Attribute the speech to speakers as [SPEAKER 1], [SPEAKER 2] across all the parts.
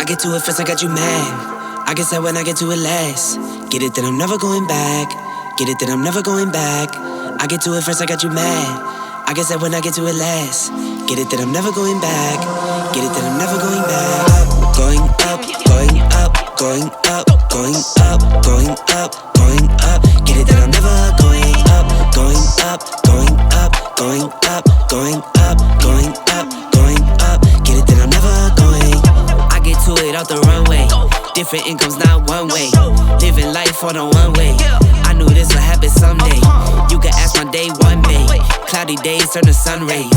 [SPEAKER 1] get to it first, I got you mad. I guess that when I get to it last. Get it, then I'm never going back. Get it, then I'm never going back. I get to it first, I got you mad. I guess that when I get to it last. Get it, then I'm never going back. Get it, then I'm never going back. Going up, going up, going up, going up, going up, going up. Get it, then I'm never going up, going up, going up, going up, going up, going up, going up. Get it, then I'm never going. I get to it off the runway. Different incomes, not one way. Living life on a one way. I knew this would happen someday. You can ask my day one day. Cloudy days turn to sun rays.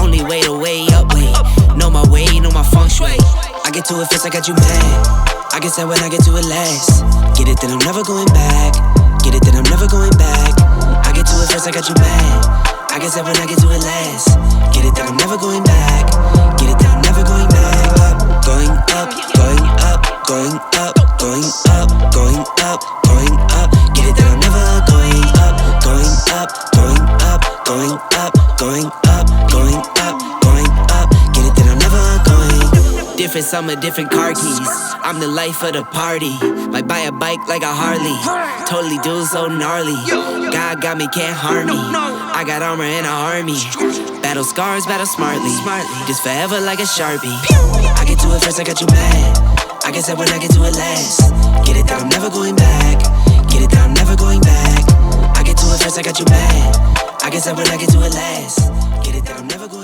[SPEAKER 1] Only way to way up way. Know my way, know my feng shui. I get to it first, I got you mad. I guess that when I get to it last. Get it, then I'm never going back. Get it, then I'm never going back. I get to it first, I got you mad. I guess that when I get to it last. Get it, then I'm never going back. Get it, then I'm never going back. Going up, going up, going up, going up, going up, going up. Get it, then I'm never going up, going up, going up, going up, going up, going up, going up. Get it, then I'm never going. Different summer, different car keys. I'm the life of the party. Might buy a bike like a Harley. Totally do so gnarly. God got me, can't harm me. I got armor and an army. Battle scars, battle smartly. Just forever like a Sharpie. I get to it first, I got you mad. I guess that when I get to it last. Get it, that I'm never going back. Get it, that I'm never going back. I get to it first, I got you mad. I guess that when I get to it last. Get it, that I'm never going back.